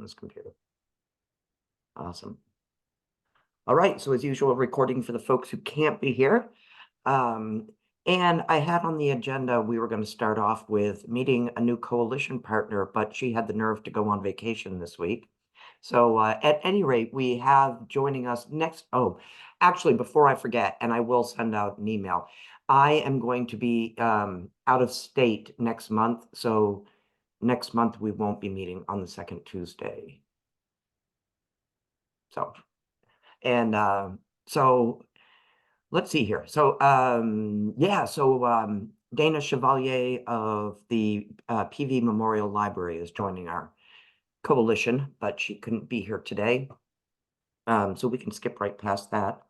this computer. Awesome. All right, so as usual, recording for the folks who can't be here. And I had on the agenda, we were going to start off with meeting a new coalition partner, but she had the nerve to go on vacation this week. So at any rate, we have joining us next. Oh, actually, before I forget, and I will send out an email, I am going to be out of state next month. So next month, we won't be meeting on the second Tuesday. So, and so let's see here. So yeah, so Dana Chevalier of the PV Memorial Library is joining our coalition, but she couldn't be here today. So we can skip right past that.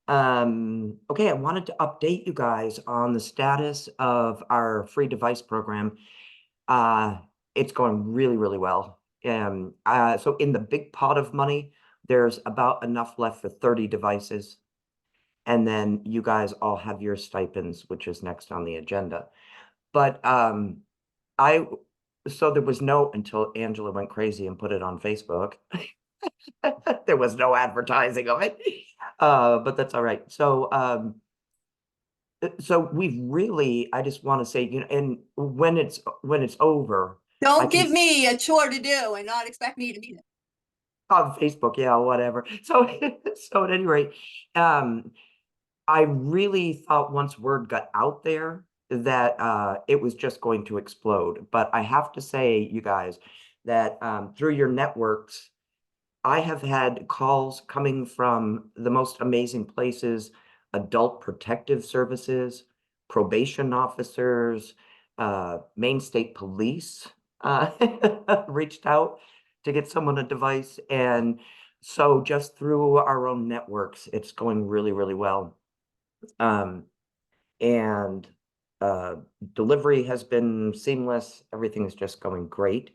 Okay, I wanted to update you guys on the status of our free device program. It's going really, really well. So in the big pot of money, there's about enough left for 30 devices. And then you guys all have your stipends, which is next on the agenda. But so there was no, until Angela went crazy and put it on Facebook. There was no advertising of it. But that's all right. So we've really, I just want to say, and when it's over, don't give me a chore to do and not expect me to meet it on Facebook, yeah, whatever. So at any rate, I really thought once word got out there that it was just going to explode. But I have to say, you guys, that through your networks, I have had calls coming from the most amazing places: adult protective services, probation officers, Maine State Police reached out to get someone a device. And so just through our own networks, it's going really, really well. And delivery has been seamless. Everything is just going great.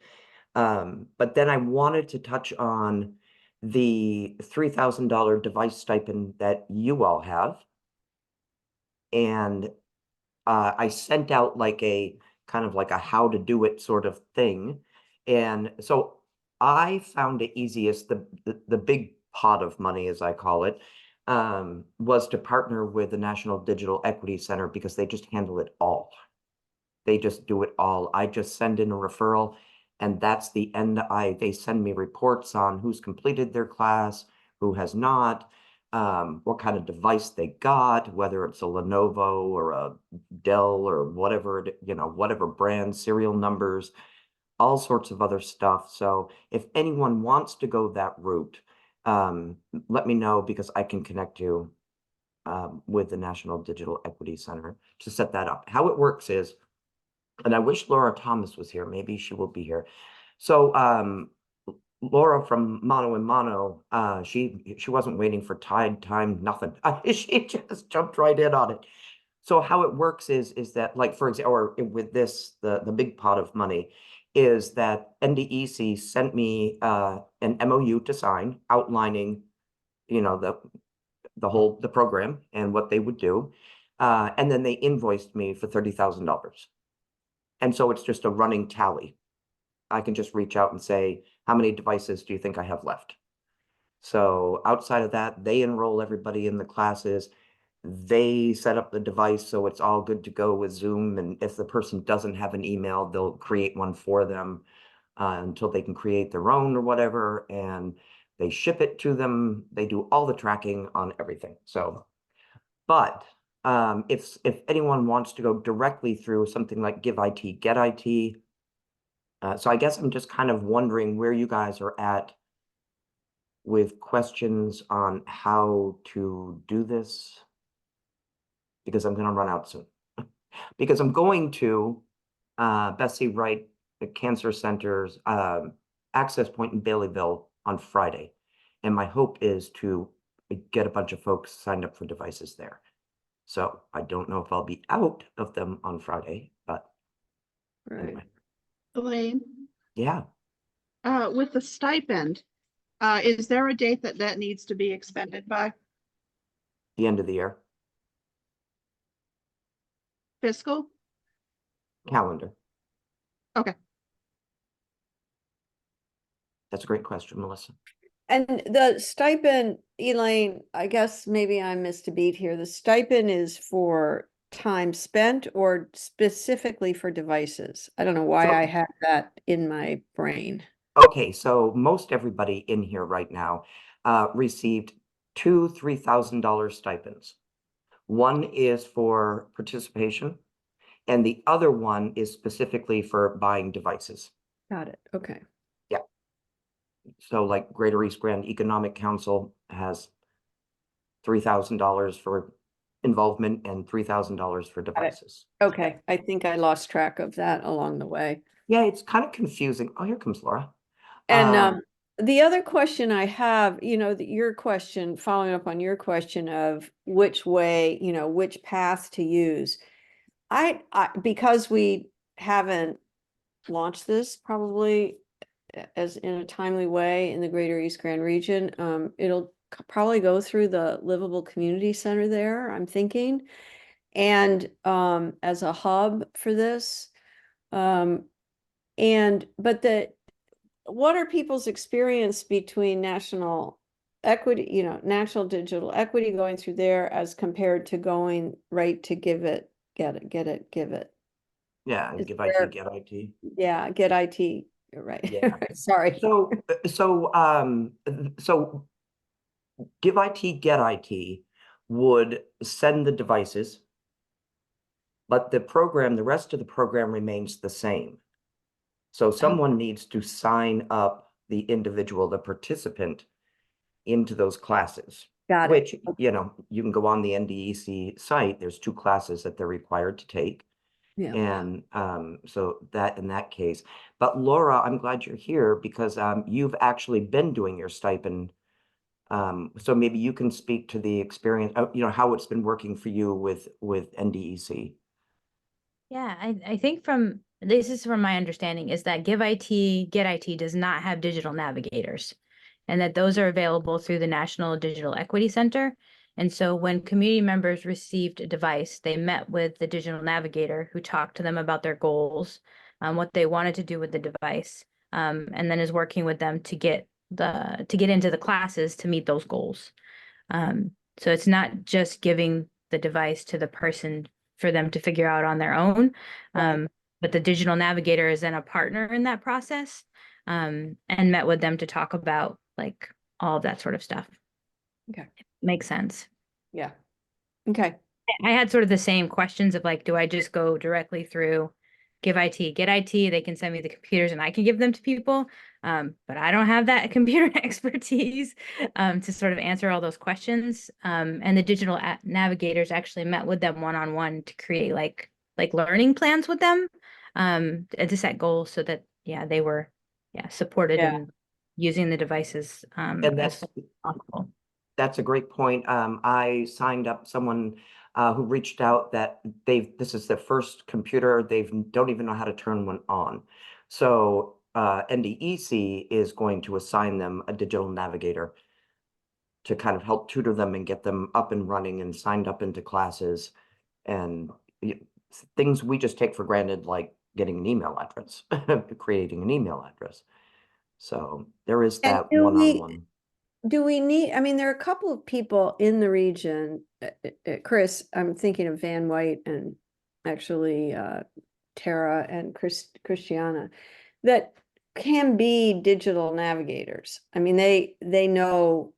But then I wanted to touch on the $3,000 device stipend that you all have. And I sent out like a kind of like a how to do it sort of thing. And so I found it easiest, the big pot of money, as I call it, was to partner with the National Digital Equity Center, because they just handle it all. They just do it all. I just send in a referral, and that's the end. They send me reports on who's completed their class, who has not, what kind of device they got, whether it's a Lenovo or a Dell or whatever, whatever brand, serial numbers, all sorts of other stuff. So if anyone wants to go that route, let me know, because I can connect you with the National Digital Equity Center to set that up. How it works is, and I wish Laura Thomas was here. Maybe she will be here. So Laura from Mono and Mono, she wasn't waiting for tide time, nothing. She just jumped right in on it. So how it works is that, like, for example, or with this, the big pot of money, is that NDEC sent me an MOU to sign outlining, the program and what they would do. And then they invoiced me for $30,000. And so it's just a running tally. I can just reach out and say, how many devices do you think I have left? So outside of that, they enroll everybody in the classes. They set up the device so it's all good to go with Zoom. And if the person doesn't have an email, they'll create one for them until they can create their own or whatever. And they ship it to them. They do all the tracking on everything. So, but if anyone wants to go directly through something like Give IT, Get IT, so I guess I'm just kind of wondering where you guys are at with questions on how to do this, because I'm going to run out soon. Because I'm going to Bessie Wright, the Cancer Center's access point in Baileyville on Friday. And my hope is to get a bunch of folks signed up for devices there. So I don't know if I'll be out of them on Friday, but anyway. Elaine, Yeah. with the stipend, is there a date that needs to be expended by? The end of the year. Fiscal? Calendar. Okay. That's a great question, Melissa. And the stipend, Elaine, I guess maybe I missed a beat here. The stipend is for time spent or specifically for devices? I don't know why So- I have that in my brain. Okay, so most everybody in here right now received two $3,000 stipends. One is for participation, and the other one is specifically for buying devices. Got it. Okay. So like Greater East Grand Economic Council has $3,000 for involvement and $3,000 for devices. Okay. I think I lost track of that along the way. Yeah, it's kind of confusing. Oh, here comes Laura. And Um, the other question I have, your question, following up on your question of which way, which path to use. Because we haven't launched this probably as in a timely way in the Greater East Grand region, it'll probably go through the Livable Community Center there, I'm thinking. And as a hub for this. What are people's experience between national equity, national digital equity going through there as compared to going right to give it, get it, give it? yeah, and Is give there- IT, get IT. Yeah, get IT, you're right. Yeah. Sorry. So Give IT, get IT would send the devices, but the rest of the program remains the same. So someone needs to sign up the individual, the participant, into those classes. Got it. Which, you can go on the NDEC site, there's 2 classes that they're required to take. Yeah. And so that in that case, but Laura, I'm glad you're here because you've actually been doing your stipend. So maybe you can speak to the experience, how it's been working for you with NDEC. Yeah, I think this is from my understanding is that Give IT, Get IT does not have digital navigators, and that those are available through the National Digital Equity Center. And so when community members received a device, they met with the digital navigator who talked to them about their goals, what they wanted to do with the device, and then is working with them to get into the classes to meet those goals. So it's not just giving the device to the person for them to figure out on their own. Right. But the digital navigator is then a partner in that process, and met with them to talk about like all of that sort of stuff. Okay. Makes sense. Yeah. Okay. I had sort of the same questions of like, do I just go directly through Give IT, Get IT? They can send me the computers and I can give them to people. But I don't have that computer expertise to sort of answer all those questions. And the digital navigators actually met with them one-on-one to create like learning plans with them, and to set goals so that, they were, supported Yeah. in using the devices And as possible. that's a great point. I signed up someone who reached out that this is their first computer. They don't even know how to turn one on. So NDEC is going to assign them a digital navigator to kind of help tutor them and get them up and running and signed up into classes and things we just take for granted, like getting an email address, creating an email address. So there is And that one-on-one. do we need, I mean, there are a couple of people in the region, Chris, I'm thinking of Van White and actually Tara and Christiana, that can be digital navigators. I mean, they know,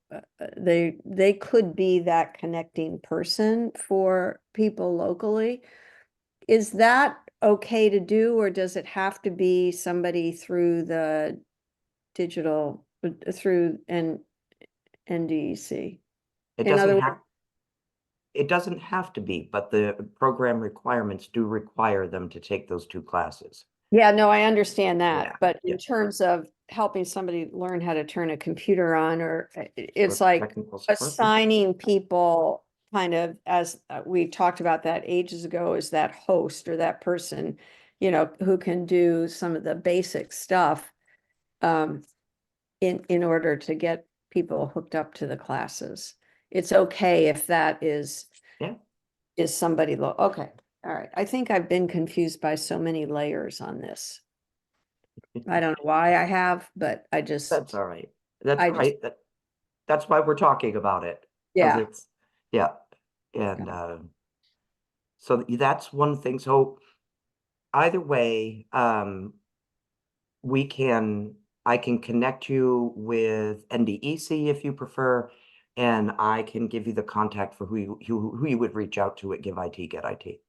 they could be that connecting person for people locally. Is that okay to do, or does it have to be somebody through the digital, through NDEC? It In other doesn't have, it doesn't have to be, but the program requirements do require them to take those 2 classes. Yeah, no, I understand Yeah, that, but yeah. in terms of helping somebody learn how to turn a computer on, or it's For like technical support. assigning people kind of, as we talked about that ages ago, as that host or that person, who can do some of the basic stuff in order to get people hooked up to the classes. It's okay if that is somebody okay. All right. I think I've been confused by so many layers on this. I don't know why I have, but I just, That's all right. That's I all right. That's why we're talking about it. 'Cause yeah. it's, yeah. And, Yeah. so that's one thing. So either way, I can connect you with NDEC if you prefer, and I can give you the contact for who you would reach out to at Give IT, Get IT.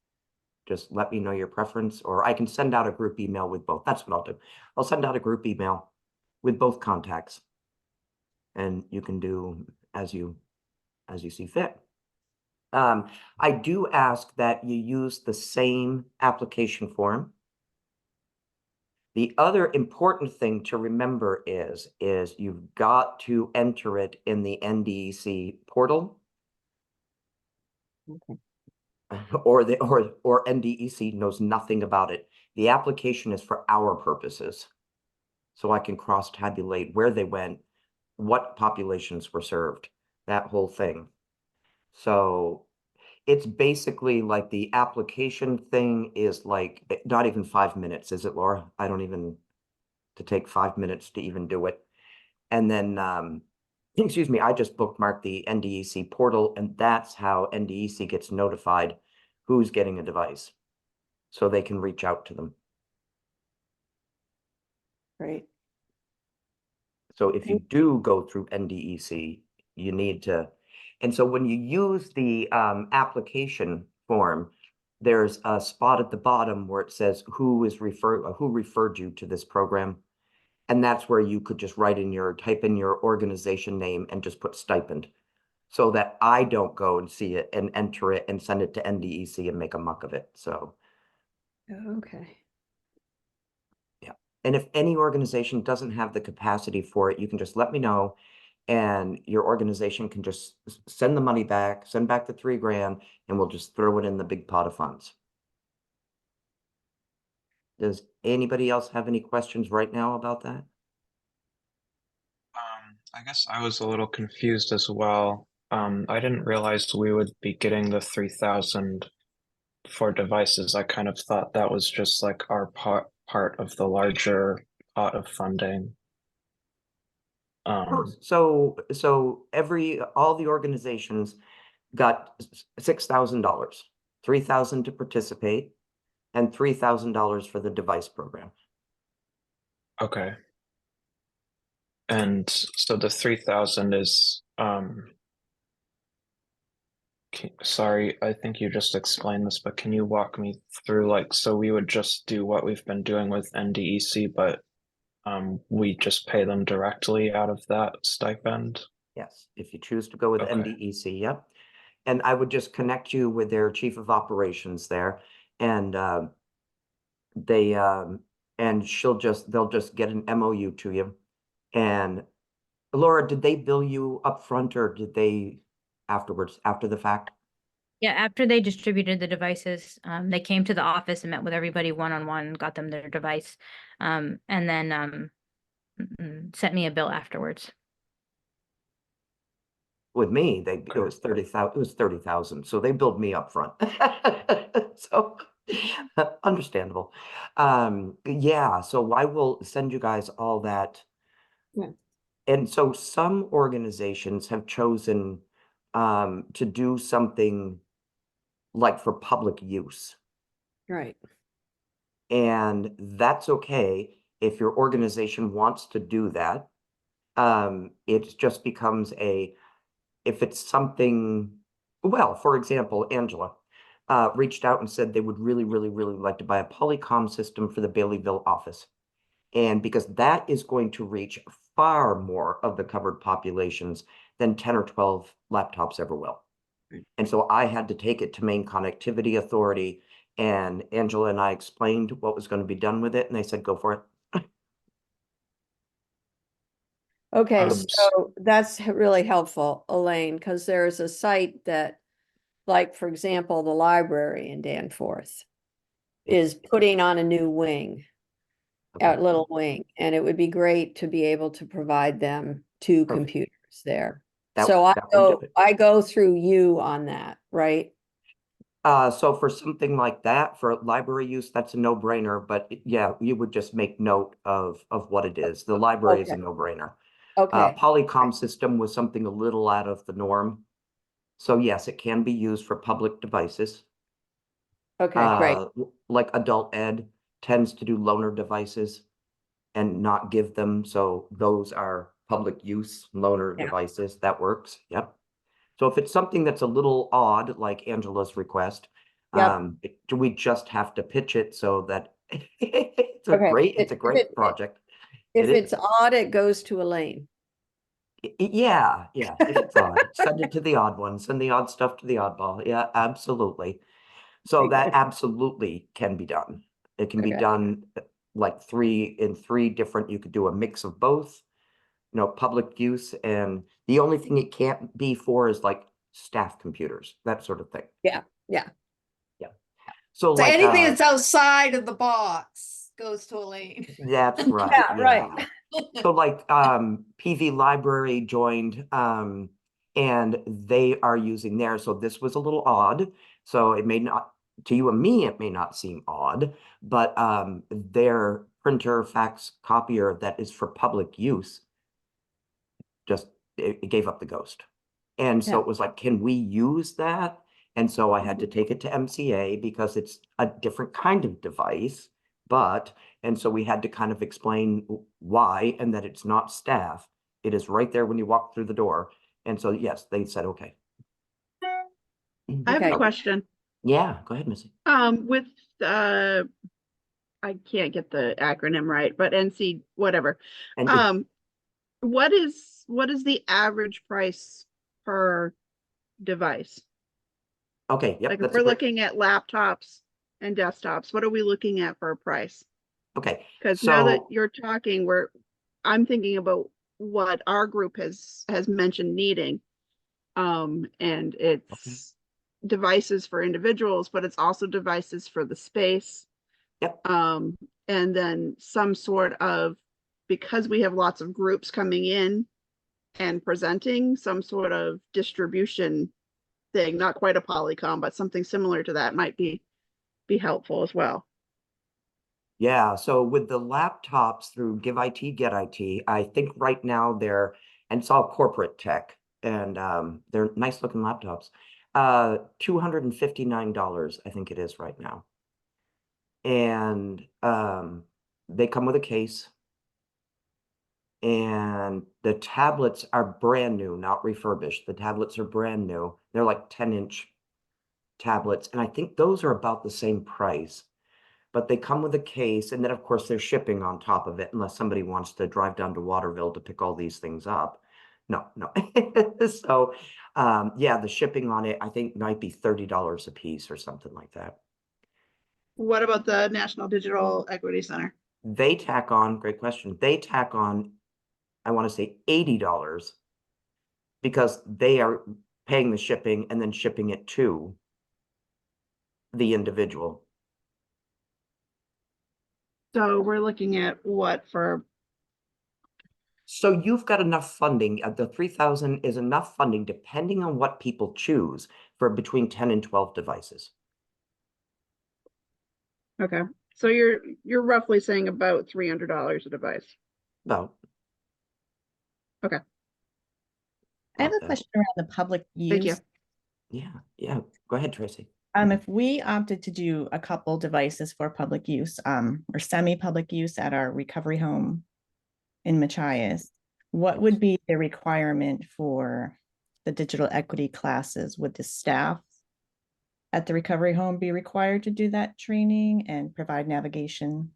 Just let me know your preference, or I can send out a group email with both. That's what I'll do. I'll send out a group email with both contacts, and you can do as you see fit. I do ask that you use the same application form. The other important thing to remember is you've got to enter it in the NDEC portal. Okay. Or NDEC knows nothing about it. The application is for our purposes. So I can cross tabulate where they went, what populations were served, that whole thing. So it's basically like the application thing is like not even 5 minutes, is it, Laura? I don't even to take 5 minutes to even do it. And then excuse me, I just bookmarked the NDEC portal, and that's how NDEC gets notified who's getting a device, so they can reach out to them. Great. So if you do go through NDEC, you need to, and so when you use the application form, there's a spot at the bottom where it says who referred you to this program. And that's where you could just type in your organization name and just put stipend, so that I don't go and see it and enter it and send it to NDEC and make a muck of it. So, Okay. yeah. And if any organization doesn't have the capacity for it, you can just let me know, and your organization can just send the money back, send back the $3,000, and we'll just throw it in the big pot of funds. Does anybody else have any questions right now about that? I guess I was a little confused as well. I didn't realize we would be getting the 3,000 for devices. I kind of thought that was just like our part of the larger pot of funding. So all the organizations got $6,000, 3,000 to participate, and $3,000 for the device program. Okay. And so the 3,000 is sorry, I think you just explained this, but can you walk me through, like, so we would just do what we've been doing with NDEC, but we just pay them directly out of that stipend? Yes, if you choose to go with Okay. NDEC, yep. And I would just connect you with their chief of operations there, and they'll just get an MOU to you. And Laura, did they bill you up front, or did they afterwards, after the fact? Yeah, after they distributed the devices, they came to the office and met with everybody one-on-one, got them their device, and then sent me a bill afterwards. With me, it was 30,000, so they billed me up front. So understandable. Yeah, so I will send you guys all that. Yeah. And so some organizations have chosen to do something like for public use. Right. And that's okay if your organization wants to do that. It just becomes if it's something, well, for example, Angela reached out and said they would really, really, really like to buy a Polycom system for the Baileyville office. And because that is going to reach far more of the covered populations than 10 or 12 laptops ever will. And so I had to take it to Maine Connectivity Authority, and Angela and I explained what was going to be done with it, and they said, go for it. Okay, Um, so that's really helpful, Elaine, because there's a site that, like, for example, the library in Danforth is putting on a new wing, Okay. Little Wing, and it would be great to be able to provide them two Perfect. computers there. That- So that would do it. I go through you on that, right? So for something like that, for library use, that's a no-brainer, but yeah, you would just make note of what it is. The library is a Okay. no-brainer. Okay, Polycom system was something a little out of the norm. So yes, it can be used for public devices. okay, great. Like adult ed tends to do loaner devices and not give them, so those are public use loaner Yeah. devices. That works, yep. So if it's something that's a little odd, like Angela's request, Yep. do we just have to pitch it so that it's Okay, it's a great project. If It it's is. odd, it goes to Elaine. Yeah, yeah, if it's odd, send it to the odd one, send the odd stuff to the oddball. Yeah, absolutely. So that Okay. absolutely can be done. It can be Okay. done like in three different, you could do a mix of both, public use, and the only thing it can't be for is like staff computers, that sort of thing. Yeah, yeah. Yeah. So So like, anything that's outside of the box goes to Elaine. that's right, Yeah, right. yeah. So like, PV Library joined, and they are using theirs. So this was a little odd. So it may not, to you and me, it may not seem odd, but their printer fax copier that is for public use just it gave up the ghost. And so Yeah. it was like, can we use that? And so I had to take it to MCA because it's a different kind of device. And so we had to kind of explain why, and that it's not staff. It is right there when you walk through the door. And so, yes, they said, okay. I have Okay. a question. Yeah, go ahead, Missy. With, I can't get the acronym right, but NC, whatever. And What is the average price per device? okay, yep, Like if that's we're a great, looking at laptops and desktops, what are we looking at for a price? okay. Because now that So, you're talking, I'm thinking about what our group has mentioned needing. And it's devices for individuals, but it's also devices for the space. yep, And then some sort of, because we have lots of groups coming in and presenting, some sort of distribution thing, not quite a Polycom, but something similar to that might be helpful as well. yeah. So with the laptops through Give IT, Get IT, I think right now and it's all corporate tech, and they're nice looking laptops. $259, I think it is right now. And they come with a case. And the tablets are brand new, not refurbished. The tablets are brand new. They're like 10-inch tablets. And I think those are about the same price. But they come with a case. And then, of course, there's shipping on top of it, unless somebody wants to drive down to Waterville to pick all these things up. No. So, yeah, the shipping on it, I think, might be $30 a piece or something like that. What about the National Digital Equity Center? They tack on, great question. They tack on, I want to say $80 because they are paying the shipping and then shipping it to the individual. So we're looking at what for? So you've got enough funding. The 3,000 is enough funding, depending on what people choose, for between 10 and 12 devices. Okay, so you're roughly saying about $300 a device. About. Okay. I have about a that. question around the public Thank you. use. Yeah. Go ahead, Tracy. If we opted to do a couple devices for public use, or semi-public use at our recovery home in Machias, what would be the requirement for the digital equity classes? Would the staff at the recovery home be required to do that training and provide navigation?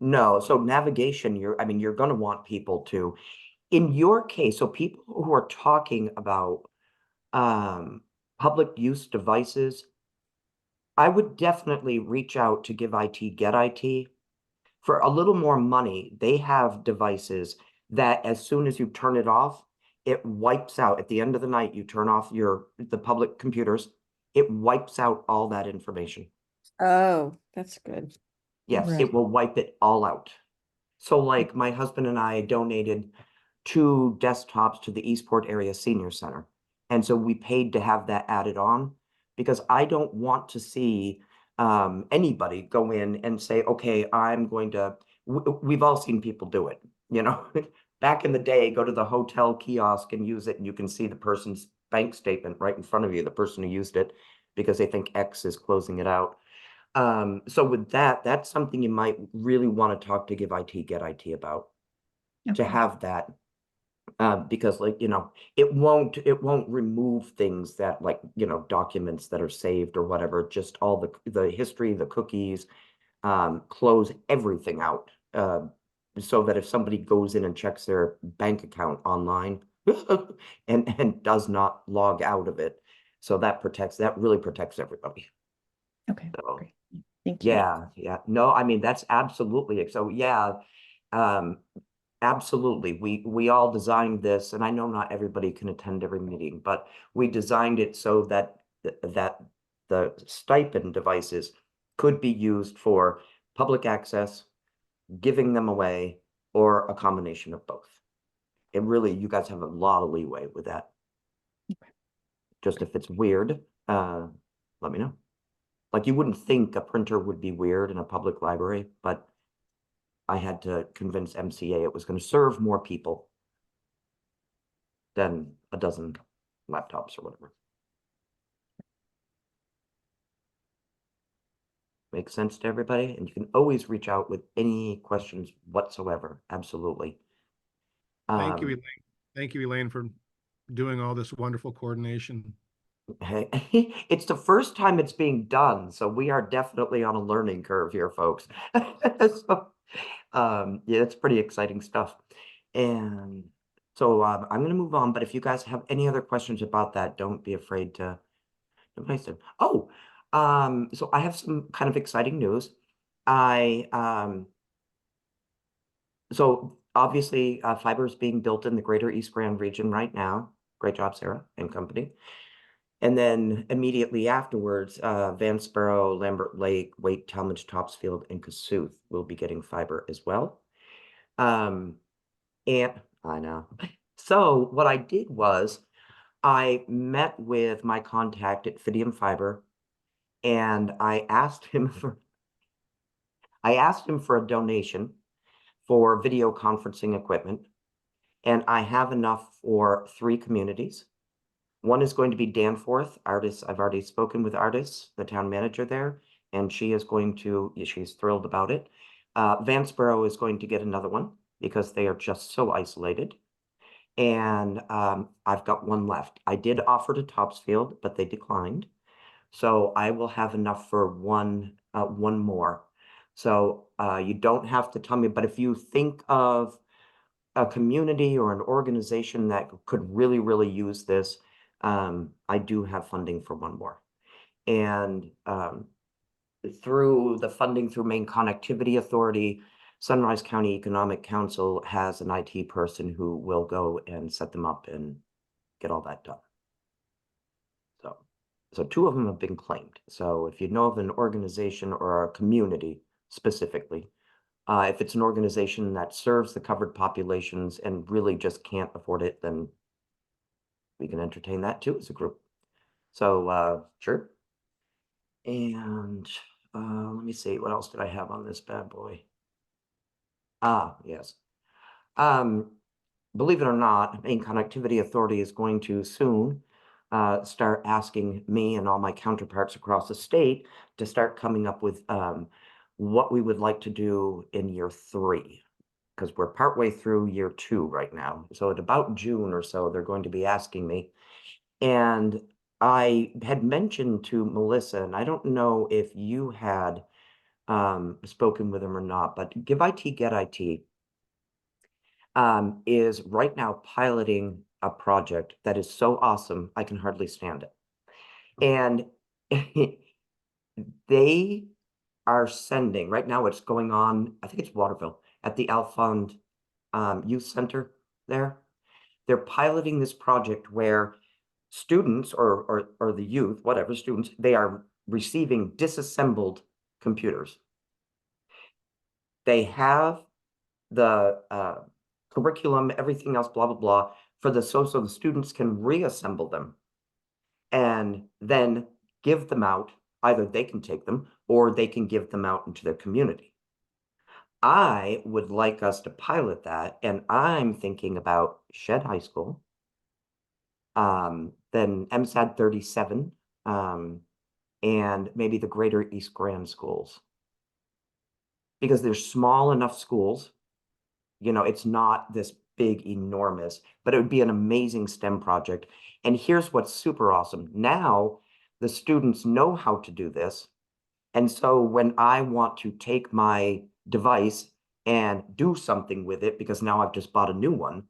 No, so navigation, you're going to want people to, in your case, so people who are talking about public use devices, I would definitely reach out to Give IT, Get IT. For a little more money, they have devices that as soon as you turn it off, it wipes out. At the end of the night, you turn off the public computers, it wipes out all that information. Oh, that's good. Yes, Right. it will wipe it all out. So like my husband and I donated 2 desktops to the Eastport Area Senior Center. And so we paid to have that added on. because I don't want to see anybody go in and say, okay, I'm going to, we've all seen people do it, you know, back in the day, go to the hotel kiosk and use it, and you can see the person's bank statement right in front of you, the person who used it, because they think X is closing it out. So with that, that's something you might really want to talk to Give IT, Get IT about, to Okay. have that. Because like, you know, it won't remove things that, like, you know, documents that are saved or whatever, just all the history, the cookies, close everything out. So that if somebody goes in and checks their bank account online and does not log out of it, so that really protects everybody. Okay, So great. Thank you. yeah. No, I mean, that's absolutely it. So yeah, absolutely. We all designed this, and I know not everybody can attend every meeting, but we designed it so that that the stipend devices could be used for public access, giving them away, or a combination of both. It really, you guys have a lot of leeway with that. Just if it's weird, let me know. Like, you wouldn't think a printer would be weird in a public library, but I had to convince MCA it was going to serve more people than a dozen laptops or whatever. Makes sense to everybody? And you can always reach out with any questions whatsoever. Absolutely. Thank you, Elaine. Thank you, Elaine, for doing all this wonderful coordination. Hey, it's the first time it's being done, so we are definitely on a learning curve here, folks. So, yeah, it's pretty exciting stuff. And so I'm going to move on, but if you guys have any other questions about that, don't be afraid to place them. Oh, so I have some kind of exciting news. So obviously, fiber is being built in the greater East Grand region right now. Great job, Sarah and company. And then immediately afterwards, Vanceboro, Lambert Lake, Waite, Talmadge, Topsfield, and Kossuth will be getting fiber as well. And I know. So what I did was I met with my contact at Fidium Fiber, and I asked him for a donation for video conferencing equipment, and I have enough for 3 communities. One is going to be Danforth. Artis, I've already spoken with Artis, the town manager there, and she's thrilled about it. Vanceboro is going to get another one because they are just so isolated. And I've got one left. I did offer to Topsfield, but they declined. So I will have enough for one more. So you don't have to tell me, but if you think of a community or an organization that could really, really use this, I do have funding for one more. And through the funding through Maine Connectivity Authority, Sunrise County Economic Council has an IT person who will go and set them up and get all that done. So 2 of them have been claimed. So if you know of an organization or a community specifically, if it's an organization that serves the covered populations and really just can't afford it, then we can entertain that too as a group. So sure. And let me see, what else did I have on this bad boy? Yes. Believe it or not, Maine Connectivity Authority is going to soon start asking me and all my counterparts across the state to start coming up with what we would like to do in year 3, because we're partway through year 2 right now. So at about June or so, they're going to be asking me. And I had mentioned to Melissa, and I don't know if you had spoken with them or not, but Give IT, Get IT is right now piloting a project that is so awesome, I can hardly stand it. And they are sending, right now it's going on, I think it's Waterville, at the Alfond Youth Center there. They're piloting this project where students or the youth, whatever students, they are receiving disassembled computers. They have the curriculum, everything else, blah, blah, blah, so the students can reassemble them and then give them out. Either they can take them or they can give them out into their community. I would like us to pilot that, and I'm thinking about Shed High School, then MSAD 37, and maybe the Greater East Grand schools. Because they're small enough schools, you know, it's not this big, enormous, but it would be an amazing STEM project. And here's what's super awesome. Now the students know how to do this. And so when I want to take my device and do something with it, because now I've just bought a new one,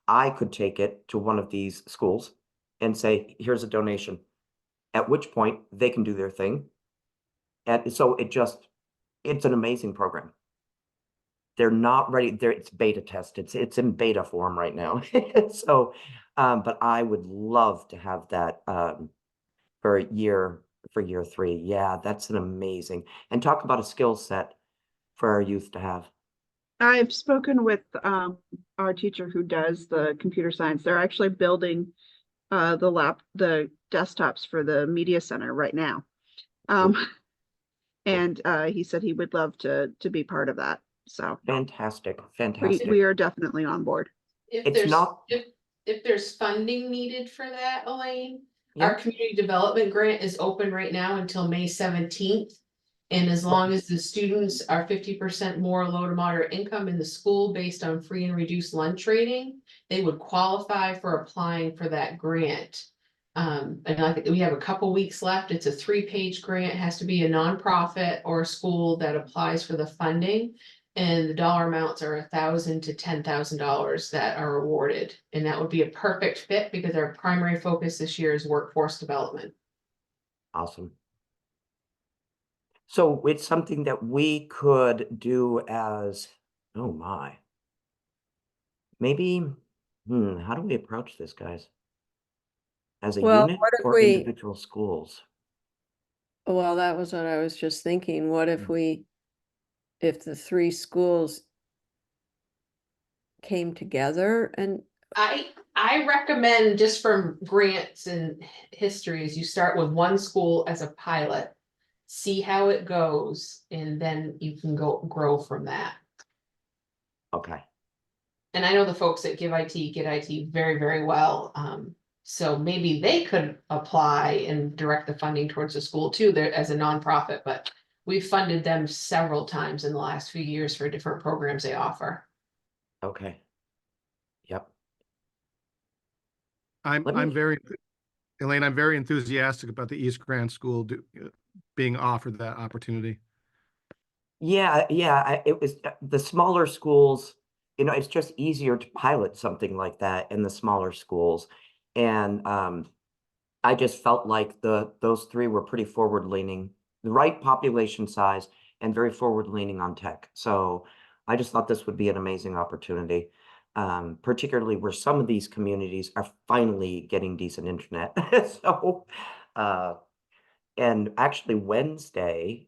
I could take it to one of these schools and say, here's a donation, at which point they can do their thing. And so it's an amazing program. They're not ready. It's beta test. It's in beta form right now. So, but I would love to have that for year 3. Yeah, that's an amazing. And talk about a skill set for our youth to have. I've spoken with our teacher who does the computer science. They're actually building the desktops for the media center right now. And he said he would love to be part of that. So Fantastic, fantastic. we are definitely on board. If It's there's, not- if there's funding needed for that, Elaine, Yeah. our community development grant is open right now until May 17th. And as long as the students are 50% more low to moderate income in the school based on free and reduced lunch rating, they would qualify for applying for that grant. And I think we have a couple weeks left. It's a 3-page grant. It has to be a nonprofit or a school that applies for the funding. And the dollar amounts are $1,000 to $10,000 that are awarded. And that would be a perfect fit because our primary focus this year is workforce development. Awesome. So it's something that we could do as, oh my. Maybe, how do we approach this, guys? As a Well, unit what if or we- individual schools? Well, that was what I was just thinking. What if if the 3 schools came together and I recommend, just from grants and histories, you start with one school as a pilot. See how it goes, and then you can grow from that. Okay, And I know the folks at Give IT get IT very, very well. So maybe they could apply and direct the funding towards the school too, there as a nonprofit, but we've funded them several times in the last few years for different programs they offer. okay. Yep. Elaine, I'm very enthusiastic about the East Grand School being offered that opportunity. Yeah, it was the smaller schools, you know, it's just easier to pilot something like that in the smaller schools. And I just felt like those 3 were pretty forward leaning, the right population size and very forward leaning on tech. So I just thought this would be an amazing opportunity, particularly where some of these communities are finally getting decent internet. So, and actually Wednesday,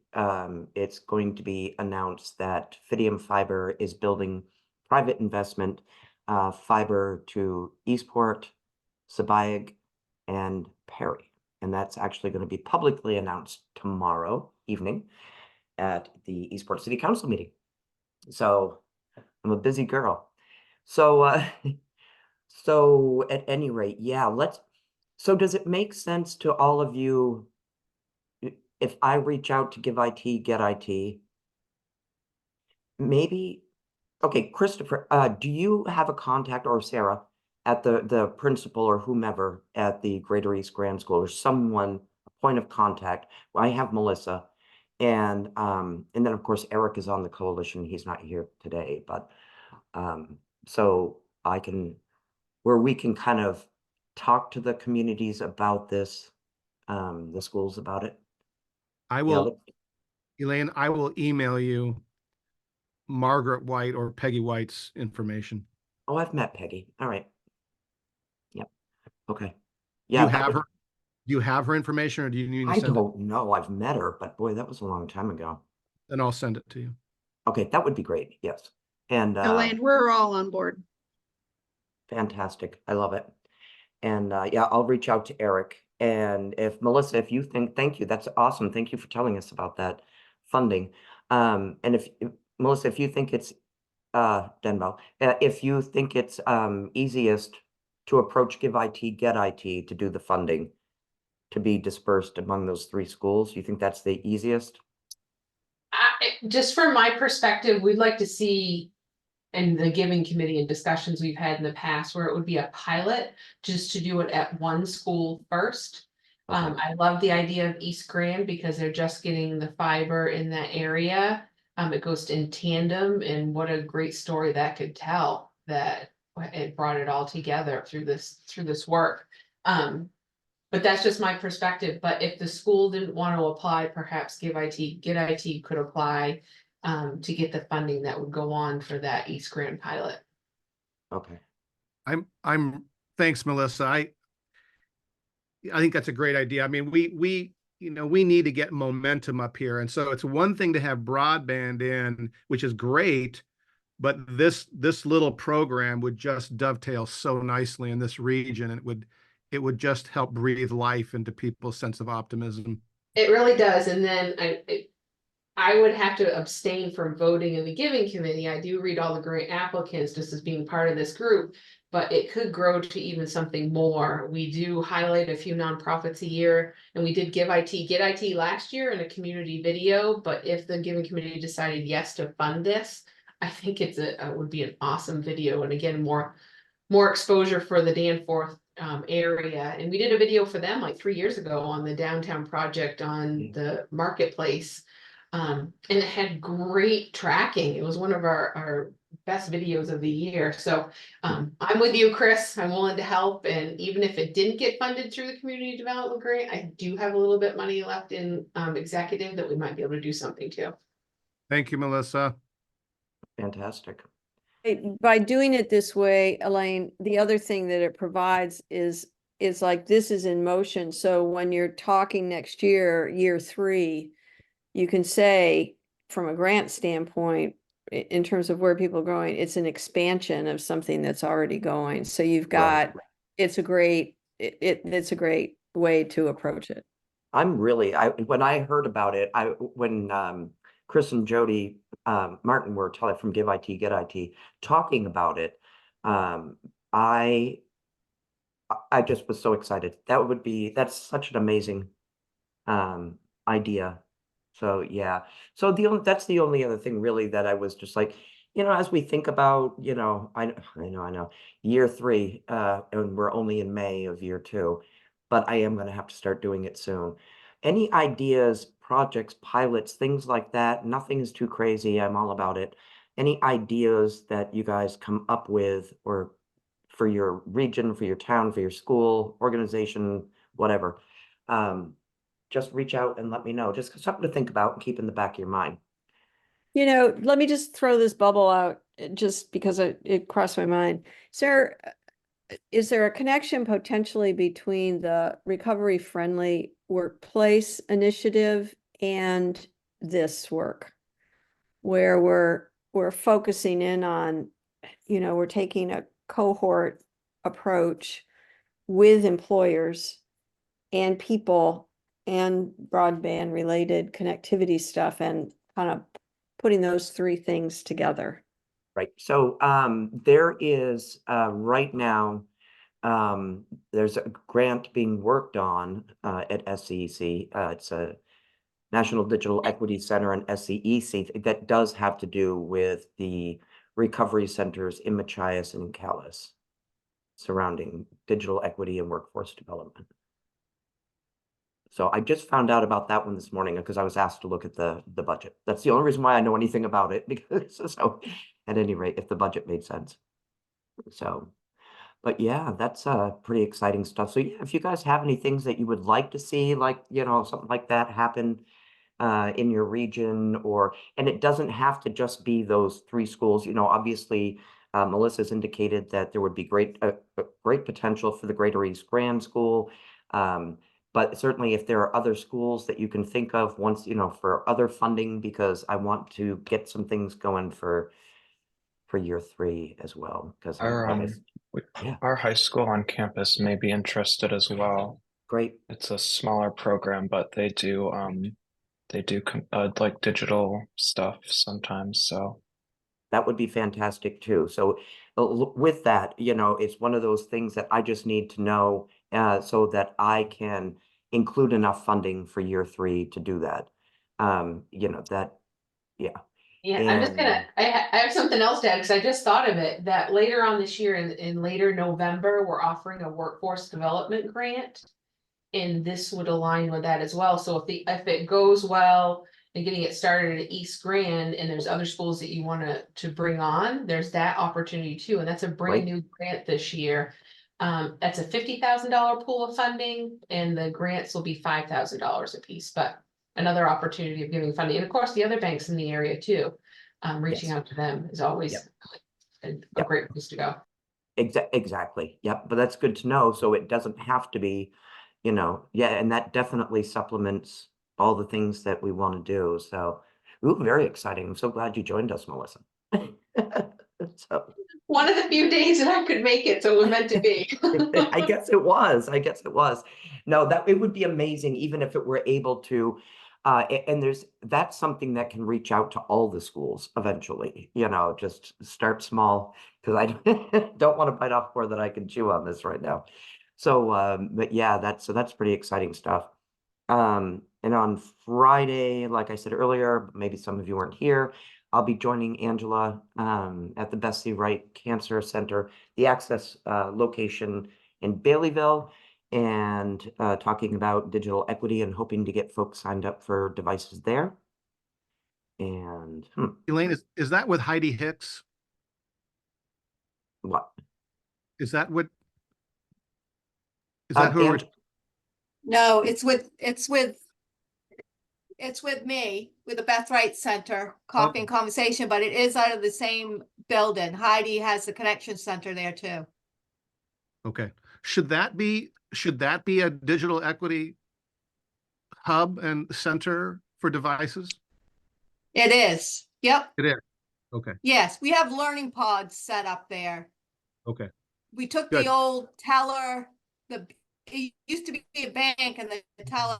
it's going to be announced that Fidium Fiber is building private investment fiber to Eastport, Sabayeg, and Perry. And that's actually going to be publicly announced tomorrow evening at the Eastport City Council meeting. So I'm a busy girl. So, so at any rate, yeah, so does it make sense to all of you if I reach out to Give IT, Get IT? Maybe, okay, Christopher, do you have a contact, or Sarah, at the principal or whomever at the Greater East Grand School, or someone, a point of contact? Well, I have Melissa, and then of course Eric is on the coalition. He's not here today, but so I can, where we can kind of talk to the communities about this, the schools about it. I Yeah, will, Elaine, I will email you Margaret White or Peggy White's information. oh, I've met Peggy. All right. Yep. Okay. Do Yeah, you have her? Do you have her information, or do you need to I send it? don't know. I've met her, but boy, that was a long time ago. Then I'll send it to you. Okay, that would be great. Yes. And Elaine, we're all on board. fantastic. I love it. And yeah, I'll reach out to Eric And if Melissa, if you think, thank you, that's awesome. Thank you for telling us about that funding. And if Melissa, if you think it's Denbo, if you think it's easiest to approach Give IT, Get IT to do the funding to be dispersed among those 3 schools, you think that's the easiest? Just from my perspective, we'd like to see in the giving committee and discussions we've had in the past where it would be a pilot just to do it at one school first. Okay. I love the idea of East Grand because they're just getting the fiber in that area. It goes in tandem, and what a great story that could tell, that it brought it all together through this work. But that's just my perspective. But if the school didn't want to apply, perhaps Give IT, Get IT could apply to get the funding that would go on for that East Grand pilot. Okay. Thanks, Melissa. I think that's a great idea. I mean, we need to get momentum up here. And so it's one thing to have broadband in, which is great, but this little program would just dovetail so nicely in this region. And it would just help breathe life into people's sense of optimism. It really does. And then I would have to abstain from voting in the giving committee. I do read all the grant applicants just as being part of this group, but it could grow to even something more. We do highlight a few nonprofits a year, and we did Give IT, Get IT last year in a community video. But if the giving committee decided yes to fund this, I think it would be an awesome video. And again, more exposure for the Danforth area. And we did a video for them like 3 years ago on the downtown project on the marketplace. And it had great tracking. It was one of our best videos of the year. So I'm with you, Chris. I'm willing to help. And even if it didn't get funded through the community development grant, I do have a little bit money left in executive that we might be able to do something too. Thank you, Melissa. Fantastic. By doing it this way, Elaine, the other thing that it provides is like this is in motion. So when you're talking next year, year 3, you can say from a grant standpoint, in terms of where people are going, it's an expansion of something that's already going. So you've got, it's a great way to approach it. When I heard about it, when Chris and Jody Martin were from Give IT, Get IT talking about it, I just was so excited. That's such an amazing idea. So yeah. So that's the only other thing really that I was just like, as we think about, I know year 3, and we're only in May of year 2, but I am going to have to start doing it soon. Any ideas, projects, pilots, things like that? Nothing is too crazy. I'm all about it. Any ideas that you guys come up with, or for your region, for your town, for your school, organization, whatever, just reach out and let me know. Just something to think about and keep in the back of your mind. Let me just throw this bubble out just because it crossed my mind. Is there a connection potentially between the Recovery Friendly Workplace initiative and this work, where we're focusing in on, we're taking a cohort approach with employers and people and broadband related connectivity stuff, and kind of putting those 3 things together? Right. So there is right now, there's a grant being worked on at SCEC. It's a National Digital Equity Center and SCEC that does have to do with the recovery centers in Machias and Calais surrounding digital equity and workforce development. So I just found out about that one this morning because I was asked to look at the budget. That's the only reason why I know anything about it, because so at any rate, if the budget made sense. So, but yeah, that's pretty exciting stuff. So yeah, if you guys have any things that you would like to see, like, something like that happen in your region, and it doesn't have to just be those 3 schools. Obviously, Melissa's indicated that there would be great potential for the Greater East Grand School. But certainly if there are other schools that you can think of once, for other funding, because I want to get some things going for year 3 as well. Because Our high school on campus may be interested as well. Great. It's a smaller program, but they do like digital stuff sometimes. So That would be fantastic too. So with that, you know, it's one of those things that I just need to know so that I can include enough funding for year 3 to do that. You know, that, yeah. Yeah, I'm just gonna, And I have something else to add, because I just thought of it, that later on this year, in later November, we're offering a workforce development grant. And this would align with that as well, so if it goes well and getting it started at East Grand, and there's other schools that you wanna to bring on, there's that opportunity too, and that's a brand Great. new grant this year. That's a $50,000 pool of funding, and the grants will be $5,000 a piece, but another opportunity of giving funding, and of course, the other banks in the area too. Reaching Yes. out to them is always Yep. a Yep. great place to go. Exactly. Yep. But that's good to know. So it doesn't have to be, you know, yeah, and that definitely supplements all the things that we want to do. So, ooh, very exciting. I'm so glad you joined us, Melissa. So One of the few days that I could make it, so it was meant to be. I guess it was. I guess it was. No, that it would be amazing even if it were able to. And that's something that can reach out to all the schools eventually. You know, just start small because I don't want to bite off more than I can chew on this right now. So, but yeah, that's pretty exciting stuff. And on Friday, like I said earlier, maybe some of you weren't here. I'll be joining Angela at the Bessie Wright Cancer Center, the Access location in Baileyville, and talking about digital equity and hoping to get folks signed up for devices there. And Elaine, is that with Heidi Hicks? what? Is that what? Is that who? And No, it's with me, with the Beth Wright Center, Coffee and Conversation, but it is out of the same building. Heidi has the Connection Center there too. Okay. Should that be a digital equity hub and center for devices? It is. Yep. It is. Okay. Yes, we have learning pods set up there. Okay. We took Good. the old teller, it used to be a bank, and the teller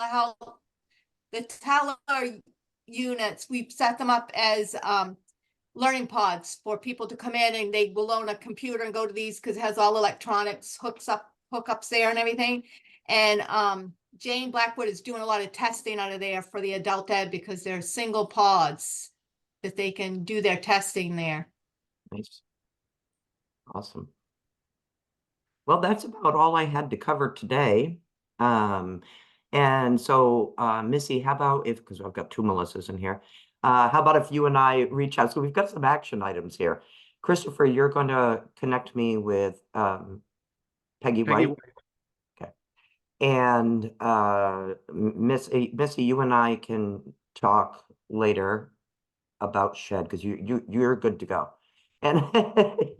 units, we set them up as learning pods for people to come in, and they will own a computer and go to these because it has all electronics hookups there and everything. And Jane Blackwood is doing a lot of testing out of there for the adult ed because they're single pods that they can do their testing there. nice. Awesome. Well, that's about all I had to cover today. And so, Missy, how about because I've got 2 Melissas in here, how about if you and I reach out? So we've got some action items here. Christopher, you're going to connect me with Peggy White. Okay. And Missy, you and I can talk later about Shed because you're good to go. And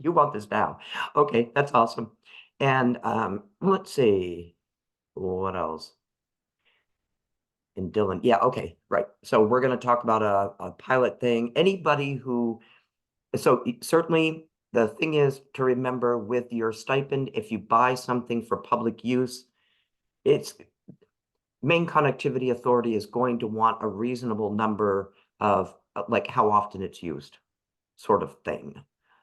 you want this now. Okay, that's awesome. And let's see, what else? And Dylan, yeah, okay, right. So we're going to talk about a pilot thing. Anybody who, so certainly the thing is to remember with your stipend, if you buy something for public use, it's Maine Connectivity Authority is going to want a reasonable number of like how often it's used, sort of thing.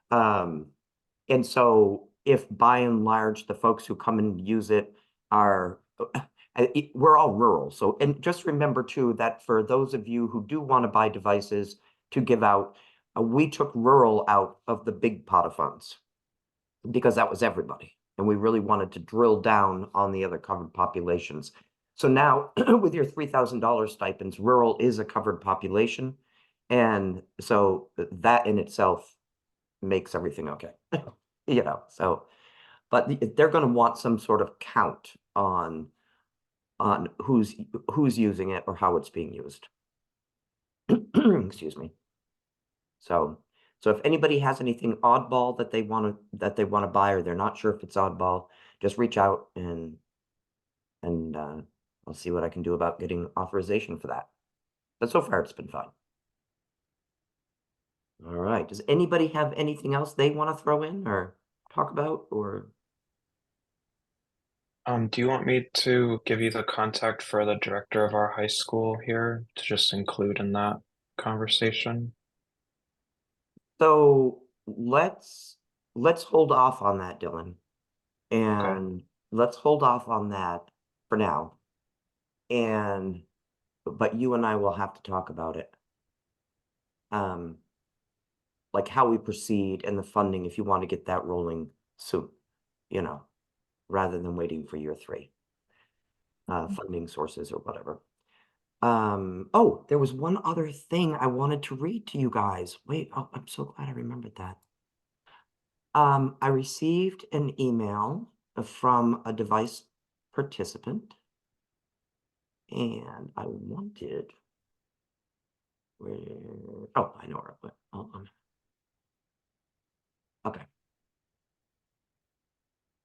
And so if by and large, the folks who come and use it are, we're all rural. So, and just remember too, that for those of you who do want to buy devices to give out, we took rural out of the big pot of funds because that was everybody. And we really wanted to drill down on the other covered populations. So now with your $3,000 stipends, rural is a covered population. And so that in itself makes everything okay. You know, so, but they're going to want some sort of count on who's using it or how it's being used. Excuse me. So if anybody has anything oddball that they want to buy, or they're not sure if it's oddball, just reach out and I'll see what I can do about getting authorization for that. But so far it's been fine. All right. Does anybody have anything else they want to throw in or talk about or? Do you want me to give you the contact for the director of our high school here to just include in that conversation? So let's hold off on that, Dylan. And let's hold off on that for now. And but you and I will have to talk about it. Like how we proceed and the funding if you want to get that rolling soon, you know, rather than waiting for year 3. Funding sources or whatever. Oh, there was one other thing I wanted to read to you guys. Wait, oh, I'm so glad I remembered that. I received an email from a device participant, and I wanted where, oh, I know where it went. Hold on. Okay.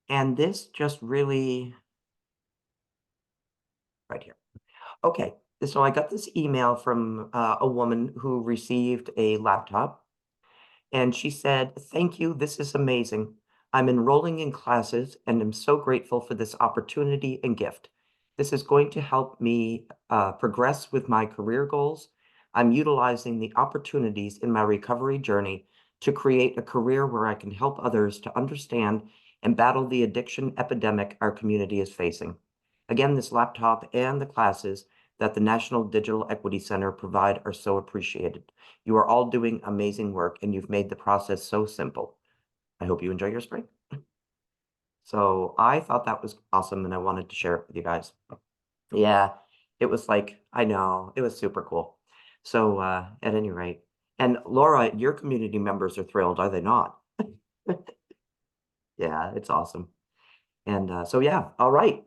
And this just really right here. Okay, so I got this email from a woman who received a laptop, and she said, "Thank you, this is amazing. I'm enrolling in classes and am so grateful for this opportunity and gift. This is going to help me progress with my career goals. I'm utilizing the opportunities in my recovery journey to create a career where I can help others to understand and battle the addiction epidemic our community is facing. Again, this laptop and the classes that the National Digital Equity Center provide are so appreciated. You are all doing amazing work and you've made the process so simple. I hope you enjoy your spring." So I thought that was awesome and I wanted to share it with you guys. Yeah, it was like, I know, it was super cool. So at any rate, and Laura, your community members are thrilled, are they not? Yeah, it's awesome. And so yeah, all right.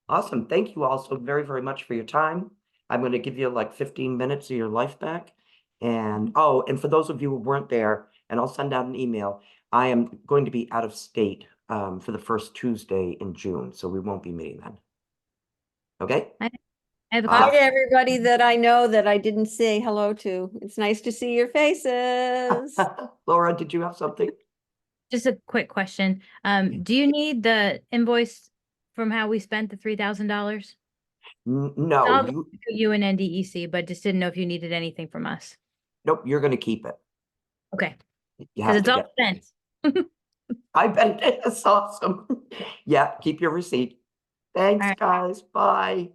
Awesome. Thank you all so very, very much for your time. I'm going to give you like 15 minutes of your life back. And oh, and for those of you who weren't there, and I'll send out an email, I am going to be out of state for the first Tuesday in June, so we won't be meeting then. Okay? I have a Hi to question. everybody that I know that I didn't say hello to. It's nice to see your faces. Laura, did you have something? Just a quick question. Do you need the invoice from how we spent the $3,000? No, I'll go to you and NDEC, but just didn't know if you needed anything from us. nope, you're going to keep it. Okay, You because have it's to all get, spent. I bet it's awesome. Yeah, keep your receipt. Thanks, right. guys. Bye.